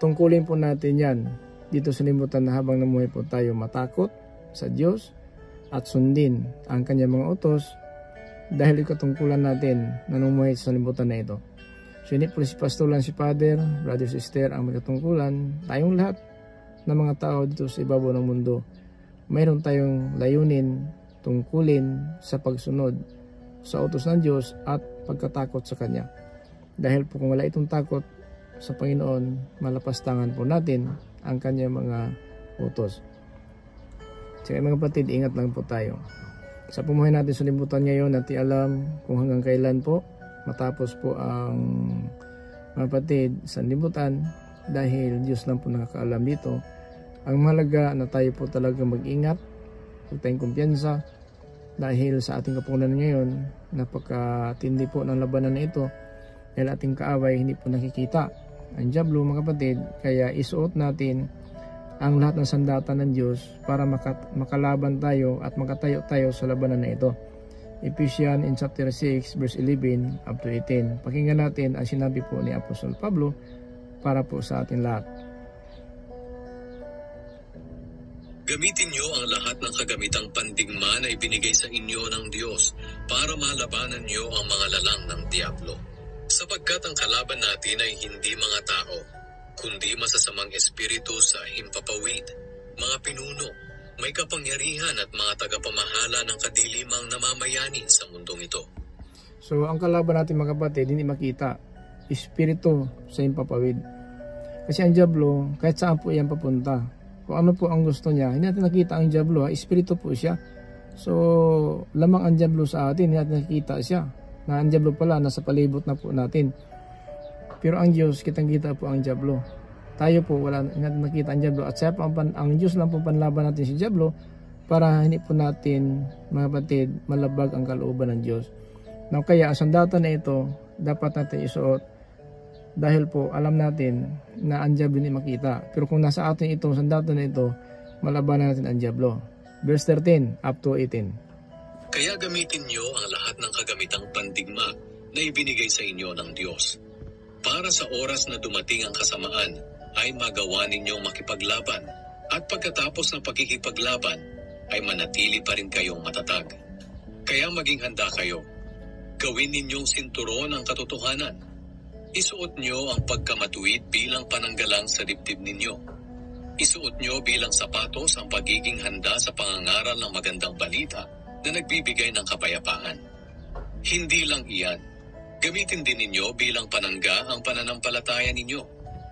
Tungkulin po natin yan dito sa limutan na habang namuhay po tayo matakot sa Diyos at sundin ang kanyang mga utos dahil ikatungkulan natin na namuhay sa limutan na ito. So hindi po si Pastoran, si Father, Brother, Sister ang may katungkulan. Tayong lahat ng mga tao dito sa ibabaw ng mundo, mayroon tayong layunin, tungkulin sa pagsunod sa utos ng Diyos at pagkatakot sa Kanya. Dahil po kung wala itong takot sa Panginoon, malapastangan po natin ang Kanyang mga utos. Kaya mga kapatid, ingat lang po tayo. Sa pumuhay natin sa libutan ngayon, natin alam kung hanggang kailan po matapos po ang mga kapatid sa libutan dahil Diyos lang po nakakaalam dito. Ang mahalaga na tayo po talaga mag-ingat, huwag tayong kumpiyansa dahil sa ating kapunan ngayon, napakatindi po ng labanan na ito dahil ating kaaway hindi po nakikita ang diablo mga kapatid, kaya isuot natin ang lahat ng sandata ng Diyos para makalaban tayo at makatayo tayo sa labanan na ito. Ephesians in chapter 6 verse 11 up to 18. Pakinggan natin ang sinabi po ni Apostol Pablo para po sa atin lahat. Gamitin niyo ang lahat ng kagamitang pandigma na ibinigay sa inyo ng Diyos para malabanan niyo ang mga lalang ng diablo. Sapagkat ang kalaban natin ay hindi mga tao, kundi masasamang espiritu sa himpapawid, mga pinuno, may kapangyarihan at mga tagapamahala ng kadilimang namamayani sa mundong ito. So ang kalaban natin mga kapatid, hindi makita, espiritu sa himpapawid. Kasi ang diablo, kahit saan po iyan papunta, kung ano po ang gusto niya, hindi natin nakita ang diablo, espiritu po siya. So lamang ang diablo sa atin, hindi natin nakikita siya. Na ang diablo pala, nasa palibot na po natin. Pero ang Diyos, kitang-kita po ang diablo. Tayo po, wala natin nakita ang diablo. At siya po, ang Diyos lang po panlaban natin si diablo para hindi po natin, mga kapatid, malabag ang kalooban ng Diyos. Now, kaya ang sandata na ito, dapat natin isuot dahil po alam natin na ang diablo hindi makita. Pero kung nasa atin itong sandata na ito, malabanan natin ang diablo. Verse 13 up to 18. Kaya gamitin niyo ang lahat ng kagamitang pandigma na ibinigay sa inyo ng Diyos. Para sa oras na dumating ang kasamaan, ay magawa ninyong makipaglaban. At pagkatapos ng pagkikipaglaban, ay manatili pa rin kayong matatag. Kaya maging handa kayo. Gawin ninyong sinturon ang katotohanan. Isuot niyo ang pagkamatuwid bilang pananggalang sa dibdib ninyo. Isuot niyo bilang sapatos ang pagiging handa sa pangangaral ng magandang balita na nagbibigay ng kapayapaan. Hindi lang iyan, gamitin din ninyo bilang panangga ang pananampalataya ninyo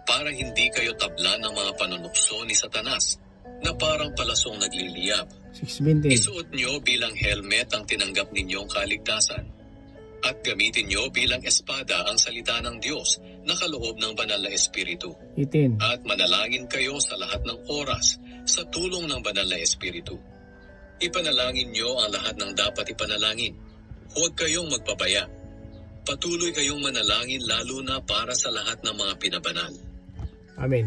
para hindi kayo tablan ng mga panunukso ni Satanas na parang palasong nagliliyab. 6:20. Isuot nyo bilang helmet ang tinanggap ninyong kaligtasan at gamitin nyo bilang espada ang salita ng Diyos na kaloob ng banal na Espiritu. 18. At manalangin kayo sa lahat ng oras sa tulong ng banal na Espiritu. Ipanalangin nyo ang lahat ng dapat ipanalangin. Huwag kayong magpabaya. Patuloy kayong manalangin lalo na para sa lahat ng mga pinabanal. Amen.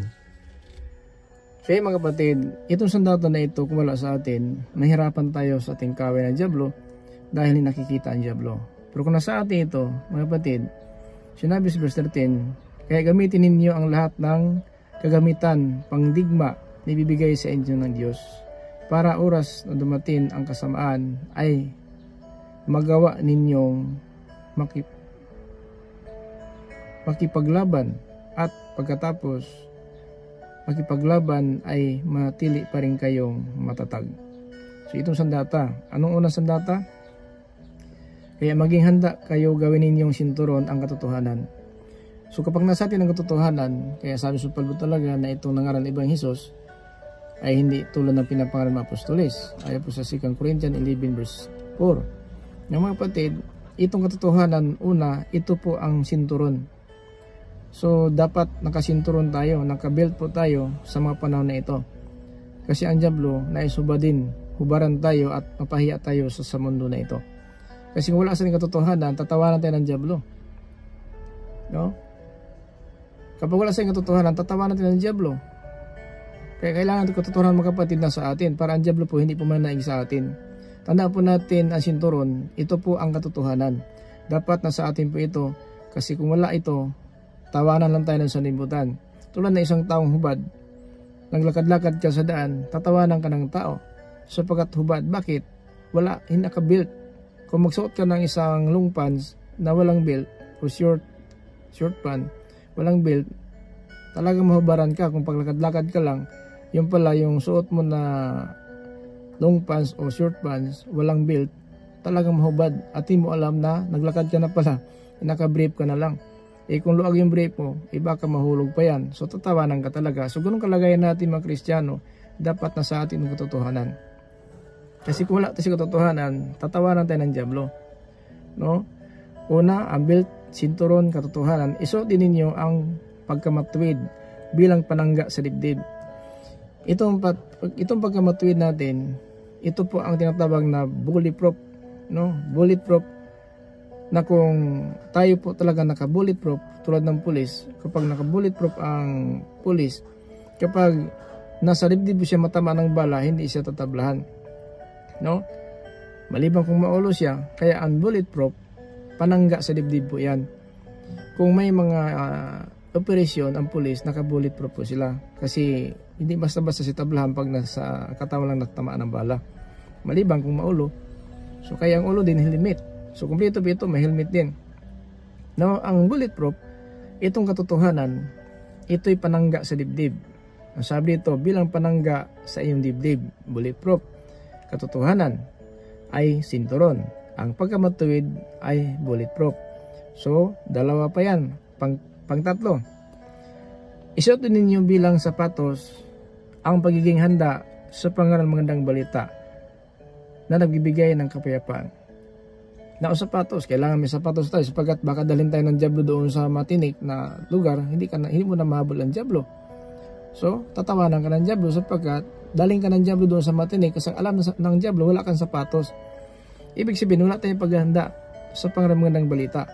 Kaya mga kapatid, itong sandata na ito kung wala sa atin, mahirapan tayo sa ating kaway ng diablo dahil hindi nakikita ang diablo. Pero kung nasa atin ito, mga kapatid, sinabi sa verse 13, kaya gamitin ninyo ang lahat ng kagamitan, pangdigma na ibibigay sa inyo ng Diyos. Para oras na dumating ang kasamaan ay magawa ninyong makipaglaban at pagkatapos makipaglaban ay matili pa rin kayong matatag. So itong sandata, anong unang sandata? Kaya maging handa kayo, gawin ninyong sinturon ang katotohanan. So kapag nasa atin ang katotohanan, kaya sabi sa Pablo talaga na itong nangaral ng Ibang Hesus ay hindi tulad ng pinapangaral ng apostoles. Ayon po sa 2 Corinthians 11 verse 4. Yung mga kapatid, itong katotohanan, una, ito po ang sinturon. So dapat nakasinturon tayo, nakabelt po tayo sa mga panahon na ito. Kasi ang diablo naisubadin, hubaran tayo at mapahiya tayo sa mundo na ito. Kasi kung wala sa ating katotohanan, tatawanan tayo ng diablo. No? Kapag wala sa ating katotohanan, tatawanan tayo ng diablo. Kaya kailangan ito katotohanan mga kapatid na sa atin para ang diablo po hindi po mananaig sa atin. Tandaan po natin ang sinturon, ito po ang katotohanan. Dapat nasa atin po ito kasi kung wala ito, tawanan lang tayo ng sanlibutan. Tulad na isang taong hubad, naglakad-lakad ka sa daan, tatawanan ka ng tao. Sapagkat hubad, bakit? Wala, hindi naka-built. Kung magsuot ka ng isang long pants na walang belt o short pant, walang belt, talagang mahubaran ka. Kung paglakad-lakad ka lang, yung pala yung suot mo na long pants o short pants, walang belt, talagang mahubad. At di mo alam na naglakad ka na pala, naka-brief ka na lang. Kung luag yung brief mo, baka mahulog pa yan. So tatawanan ka talaga. So ganun kalagayan natin mga Kristiyano, dapat na sa atin ang katotohanan. Kasi kung wala tayo sa katotohanan, tatawanan tayo ng diablo. No? Una, ang belt, sinturon, katotohanan. Isuot din ninyo ang pagkamatuwid bilang panangga sa dibdib. Itong pagkamatuwid natin, ito po ang tinatawag na bulletproof. No? Bulletproof na kung tayo po talaga naka-bulletproof tulad ng pulis, kapag naka-bulletproof ang pulis, kapag nasa dibdib siya matama ng bala, hindi siya tatablahan. No? Maliban kung maulo siya, kaya ang bulletproof, panangga sa dibdib po yan. Kung may mga operasyon ang pulis, naka-bulletproof po sila. Kasi hindi basta-basta si tablahan pag nasa katawan lang natamaan ng bala. Maliban kung maulo. So kaya ang ulo din helmet. So kumpleto po ito, may helmet din. Now, ang bulletproof, itong katotohanan, ito'y panangga sa dibdib. Ang sabi dito, bilang panangga sa iyong dibdib, bulletproof. Katotohanan ay sinturon. Ang pagkamatuwid ay bulletproof. So, dalawa pa yan. Pangtatlo, isuot din ninyo bilang sapatos ang pagiging handa sa pangaral magandang balita na nagbibigay ng kapayapaan. Na sapatos, kailangan may sapatos tayo sapagkat baka dalhin tayo ng diablo doon sa matinik na lugar, hindi mo na mahabol ang diablo. So, tatawanan ka ng diablo sapagkat daling ka ng diablo doon sa matinik kasi alam ng diablo wala kang sapatos. Ibig sabihin, wala tayong paghahanda sa pangaramagandang balita.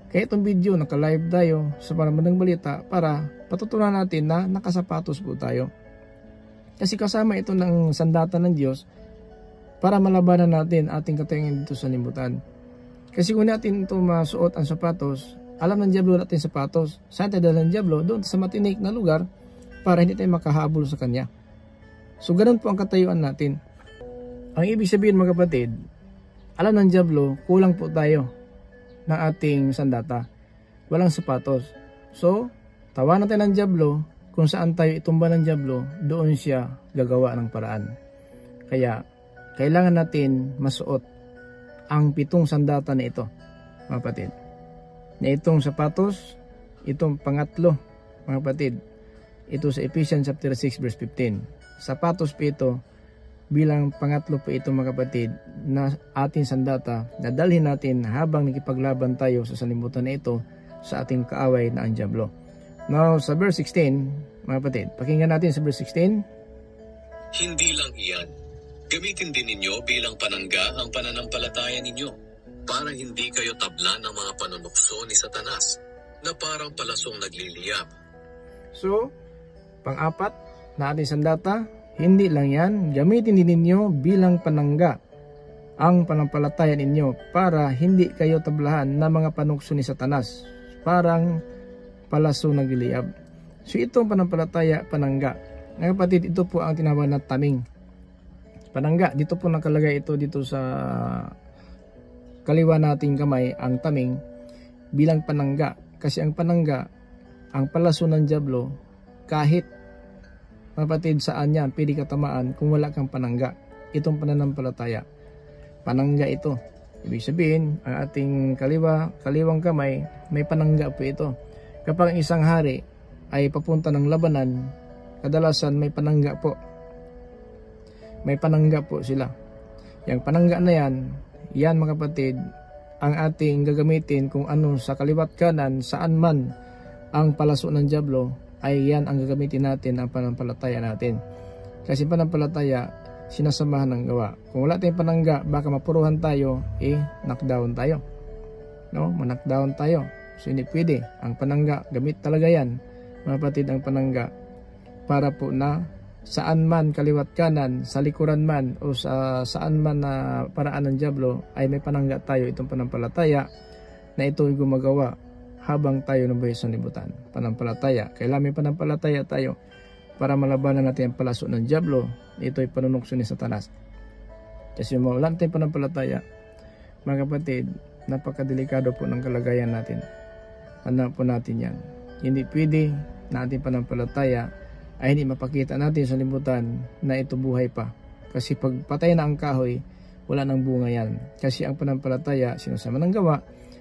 Kaya itong video, naka-live tayo sa pangaramagandang balita para patutunan natin na nakasapatos po tayo. Kasi kasama ito ng sandata ng Diyos para malabanan natin ating katayangan dito sa libutan. Kasi kung natin ito masuot ang sapatos, alam ng diablo natin sapatos. Saan tayo dala ng diablo? Doon sa matinik na lugar para hindi tayo makahabol sa kanya. So ganun po ang katayuan natin. Ang ibig sabihin mga kapatid, alam ng diablo, kulang po tayo ng ating sandata. Walang sapatos. So, tawanan tayo ng diablo, kung saan tayo itumba ng diablo, doon siya gagawa ng paraan. Kaya, kailangan natin masuot ang 7 sandata na ito, mga kapatid. Na itong sapatos, itong pangatlo, mga kapatid. Ito sa Ephesians chapter 6 verse 15. Sapatos po ito, bilang pangatlo po ito mga kapatid, na ating sandata na dalhin natin habang nakipaglaban tayo sa sanlibutan na ito sa ating kaaway na ang diablo. Now, sa verse 16, mga kapatid, pakinggan natin sa verse 16. Hindi lang iyan. Gamitin din ninyo bilang panangga ang pananampalataya ninyo para hindi kayo tablan ng mga panunukso ni Satanas na parang palasong nagliliyab. So, pang-apat na ating sandata, hindi lang yan, gamitin din ninyo bilang panangga ang pananampalataya ninyo para hindi kayo tablahan ng mga panukso ni Satanas, parang palasong nagliliyab. So itong pananampalataya, panangga. Mga kapatid, ito po ang tinawag na taming. Panangga, dito po nakalagay ito dito sa kaliwa nating kamay, ang taming bilang panangga. Kasi ang panangga, ang palaso ng diablo, kahit kapatid saan yan, pwede katamaan kung wala kang panangga. Itong pananampalataya. Panangga ito. Ibig sabihin, ang ating kaliwang kamay, may panangga po ito. Kapag isang hari ay papunta ng labanan, kadalasan may panangga po. May panangga po sila. Yang panangga na yan mga kapatid, ang ating gagamitin kung ano sa kaliwat kanan, saan man ang palaso ng diablo, ay yan ang gagamitin natin, ang pananampalataya natin. Kasi pananampalataya, sinasamahan ng gawa. Kung wala tayong panangga, baka mapuruhan tayo, knockdown tayo. No? Ma-knockdown tayo. So hindi pwede. Ang panangga, gamit talaga yan. Mga kapatid, ang panangga. para po na saan man kaliwat kanan, sa likuran man o sa saan man na paraan ng dyablo ay may panangga tayo itong panampalataya na ito ay gumagawa habang tayo nabuhay sa libutan. Panampalataya. Kailangan may panampalataya tayo para malabanan natin ang palaso ng dyablo. Ito ay panunokso ni Satanas. Kasi wala natin panampalataya, mga kapatid, napakadelikado po ng kalagayan natin. Ano po natin yan. Hindi pwede na ating panampalataya ay hindi mapakita natin sa libutan na ito buhay pa. Kasi pag patay na ang kahoy, wala nang bunga yan. Kasi ang pananampalataya, sinasama ng gawa,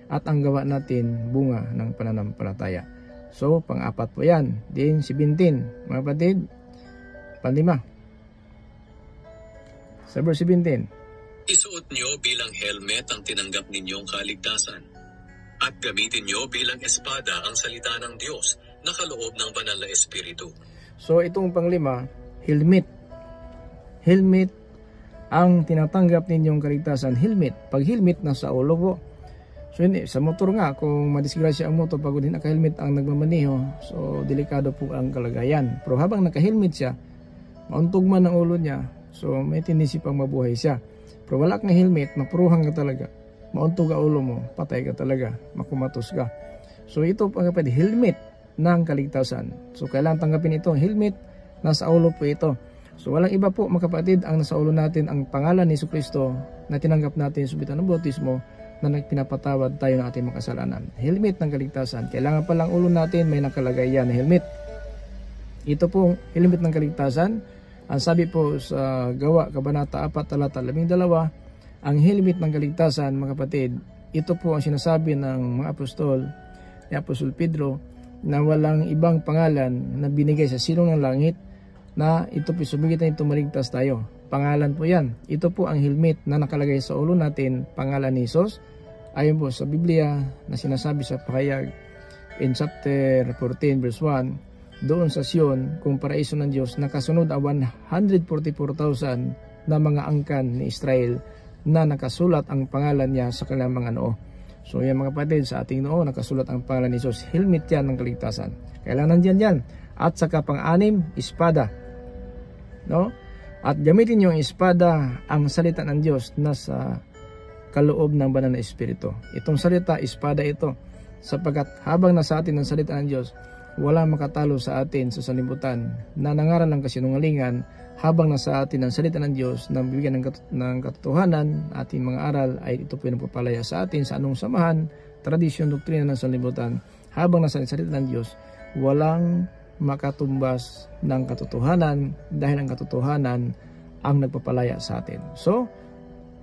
at ang gawa natin, bunga ng pananampalataya. So, pang-apat po yan. Din 17, mga kapatid, panlima. Sa verse 17. Isuot nyo bilang helmet ang tinanggap ninyong kaligtasan. At gamitin nyo bilang espada ang salita ng Diyos na kaloob ng banal na Espiritu. So itong panglima, helmet. Helmet ang tinatanggap ninyong kaligtasan. Helmet. Pag helmet, nasa ulo po. So hindi, sa motor nga, kung madisgrasya ang motor, pag hindi naka-helmet ang nagmamaniho, so delikado po ang kalagayan. Pero habang naka-helmet siya, mauntog man ang ulo niya, so may tendency pang mabuhay siya. Pero wala kang helmet, mapuruhan ka talaga. Mauntog ang ulo mo, patay ka talaga, makumatos ka. So ito po kapatid, helmet ng kaligtasan. So kailangan tanggapin ito, helmet, nasa ulo po ito. So walang iba po mga kapatid, ang nasa ulo natin ang pangalan ni Jesucristo na tinanggap natin sa subitan ng bautismo na nagpinapatawad tayo ng ating mga kasalanan. Helmet ng kaligtasan. Kailangan palang ulo natin may nakalagay yan na helmet. Ito po helmet ng kaligtasan. Ang sabi po sa Gawa, Kabanata 4, talata 12, ang helmet ng kaligtasan mga kapatid, ito po ang sinasabi ng mga apostol, ni Apostol Pedro, na walang ibang pangalan na binigay sa silong ng langit na ito po sumigitan ito maligtas tayo. Pangalan po yan. Ito po ang helmet na nakalagay sa ulo natin, pangalan ni Jesus. Ayon po sa Biblia na sinasabi sa Pahayag in chapter 14 verse 1, doon sa Sion, kung paraiso ng Diyos, nakasunod ang 144,000 na mga angkan ni Israel na nakasulat ang pangalan niya sa kanilang mga noo. So yan mga kapatid, sa ating noo nakasulat ang pangalan ni Jesus. Helmet yan ng kaligtasan. Kailangan dyan yan. At saka pang-anim, espada. No? At gamitin yung espada, ang salita ng Diyos na sa kaloob ng banal na Espiritu. Itong salita, espada ito. Sapagkat habang nasa atin ang salita ng Diyos, wala makatalo sa atin sa sanlibutan na nangaral ng kasinungalingan. Habang nasa atin ang salita ng Diyos na bibigyan ng katotohanan, ating mga aral ay ito po yung nagpapalaya sa atin sa anong samahan, tradisyon, doktrina ng sanlibutan. Habang nasa salita ng Diyos, walang makatumbas ng katotohanan dahil ang katotohanan ang nagpapalaya sa atin. So,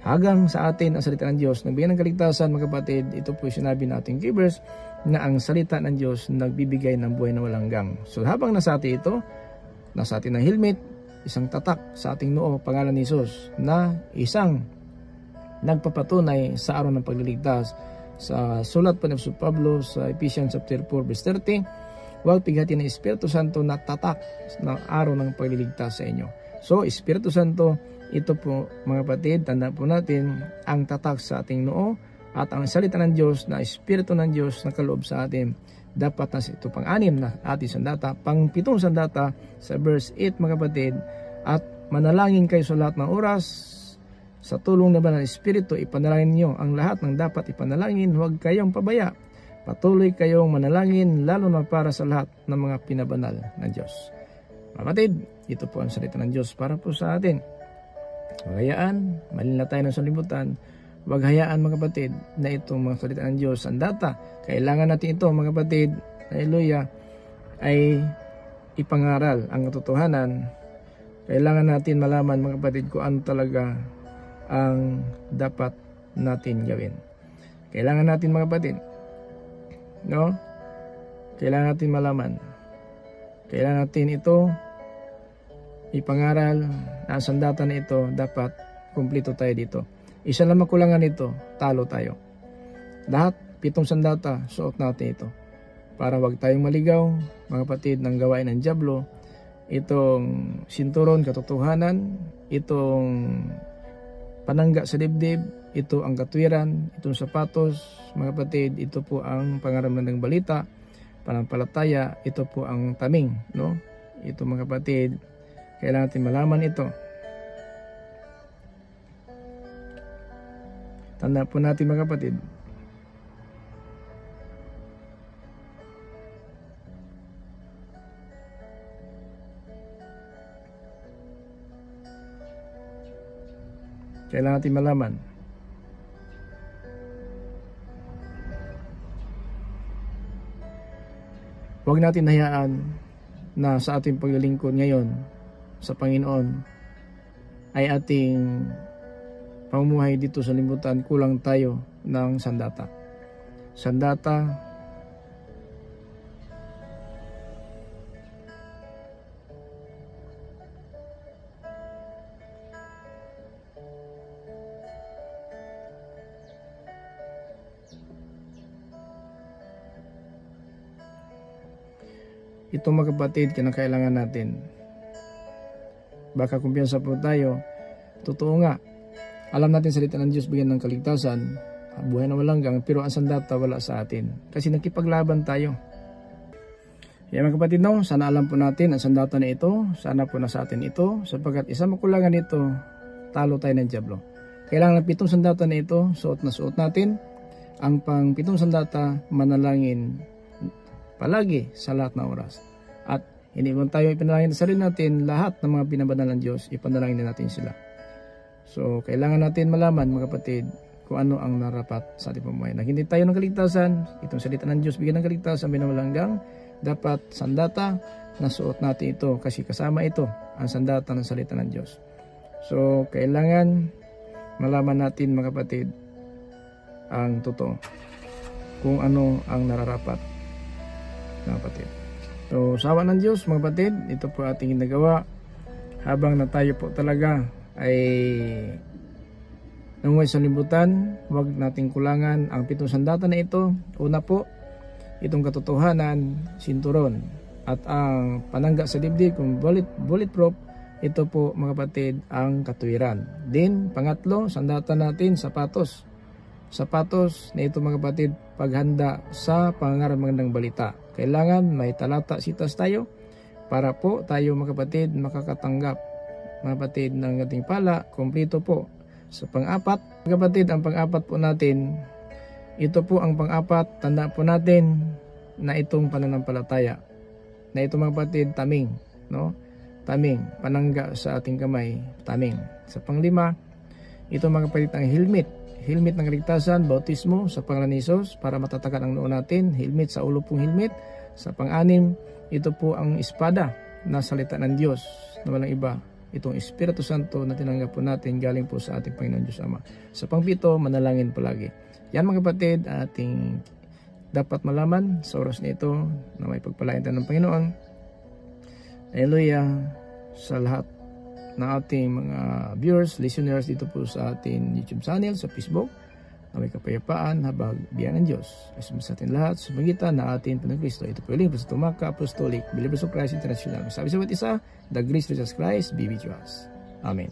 hanggang sa atin ang salita ng Diyos, nagbigay ng kaligtasan mga kapatid, ito po sinabi natin Hebrews na ang salita ng Diyos nagbibigay ng buhay na walang hanggan. So, habang nasa atin ito, nasa atin ang helmet, isang tatak sa ating noo, pangalan ni Jesus, na isang nagpapatunay sa araw ng pagliligtas. Sa sulat pa ni Pablo sa Ephesians chapter 4 verse 30, huwag pighati ng Espiritu Santo na tatak ng araw ng pagliligtas sa inyo. So, Espiritu Santo, ito po mga kapatid, tandaan po natin ang tatak sa ating noo at ang salita ng Diyos na Espiritu ng Diyos na kaloob sa atin. Dapat na ito pang-anim na ating sandata, pang-pitong sandata sa verse 8 mga kapatid, at manalangin kayo sa lahat ng oras, sa tulong na banal ng Espiritu, ipanalangin niyo ang lahat ng dapat ipanalangin, huwag kayong pabaya. Patuloy kayong manalangin, lalo na para sa lahat ng mga pinabanal ng Diyos. Mga kapatid, ito po ang salita ng Diyos para po sa atin. Huwag hayaan, malila tayo ng sanlibutan. Huwag hayaan mga kapatid na itong mga salita ng Diyos, ang data, kailangan natin ito mga kapatid, hallelujah, ay ipangaral ang katotohanan. Kailangan natin malaman mga kapatid kung ano talaga ang dapat natin gawin. Kailangan natin mga kapatid, no? Kailangan natin malaman. Kailangan natin ito ipangaral na ang sandata na ito dapat kumpleto tayo dito. Isa lang makulangan nito, talo tayo. Lahat, 7 sandata, suot natin ito. Para wag tayong maligaw, mga kapatid, ng gawain ng dyablo. Itong sinturon, katotohanan, itong panangga sa dibdib, ito ang katwiran, itong sapatos, mga kapatid, ito po ang pangaramdaman ng balita, panampalataya, ito po ang taming, no? ito mga kapatid, kailangan natin malaman ito. Tanda po natin mga kapatid, kailangan natin malaman. Huwag natin hayaan na sa ating paglilingkod ngayon sa Panginoon ay ating pamumuhay dito sa libutan, kulang tayo ng sandata. Sandata, ito mga kapatid, kinakailangan natin. Baka kumpiyansa po tayo, totoo nga, alam natin salita ng Diyos bigyan ng kaligtasan, buhay na walang pero ang sandata wala sa atin. Kasi nakipaglaban tayo. Yan mga kapatid, no? Sana alam po natin ang sandata na ito, sana po nasa atin ito, sapagkat isa makulangan ito, talo tayo ng dyablo. Kailangan ng 7 sandata na ito, suot na suot natin. Ang pang 7 sandata, manalangin palagi sa lahat ng oras. At hindi mo tayo ipanalangin sa sarili natin, lahat ng mga binabanal ng Diyos, ipanalangin na natin sila. So, kailangan natin malaman mga kapatid kung ano ang narapat sa ating pamumuhay. Hindi tayo ng kaligtasan, itong salita ng Diyos bigyan ng kaligtasan, binamalanggang, dapat sandata, nasuot natin ito kasi kasama ito ang sandata ng salita ng Diyos. So, kailangan malaman natin mga kapatid ang totoo, kung ano ang nararapat mga kapatid. So, sa awa ng Diyos mga kapatid, ito po ating ginagawa habang na tayo po talaga ay nanguhay sa libutan. Huwag nating kulangan ang 7 sandata na ito. Una po, itong katotohanan, sinturon, at ang panangga sa dibdib kung bulletproof, ito po mga kapatid ang katuwiran. Then, pangatlo, sandata natin, sapatos. Sapatos na ito mga kapatid, paghanda sa pangangaral magandang balita. Kailangan may talata sitas tayo para po tayo mga kapatid makakatanggap mga kapatid ng ating pala, kompleto po. Sa pang-apat, mga kapatid, ang pang-apat po natin, ito po ang pang-apat, tanda po natin na itong pananampalataya. Na ito mga kapatid, taming, no? Taming, panangga sa ating kamay, taming. Sa pang-5, ito mga kapatid ang helmet. Helmet ng kaligtasan, bautismo sa pangalan ni Jesus para matatakan ang noo natin. Helmet sa ulo pong helmet. Sa pang-6, ito po ang espada na salita ng Diyos na walang iba. Itong Espiritu Santo na tinanggap po natin galing po sa ating Panginoon Diyos Ama. Sa pang-7, manalangin palagi. Yan mga kapatid, ating dapat malaman sa oras na ito na may pagpalain tayo ng Panginoon. Hallelujah sa lahat ng ating mga viewers, listeners dito po sa ating YouTube channel, sa Facebook, na may kapayapaan habang biyaya ng Diyos. Ay sa atin lahat, sa magitan na ating Panginoon Kristo. Ito po yung lingkod sa Tumaka Apostolic Believers of Christ International. Sabi sa ba't isa, the grace of Jesus Christ be with us. Amen.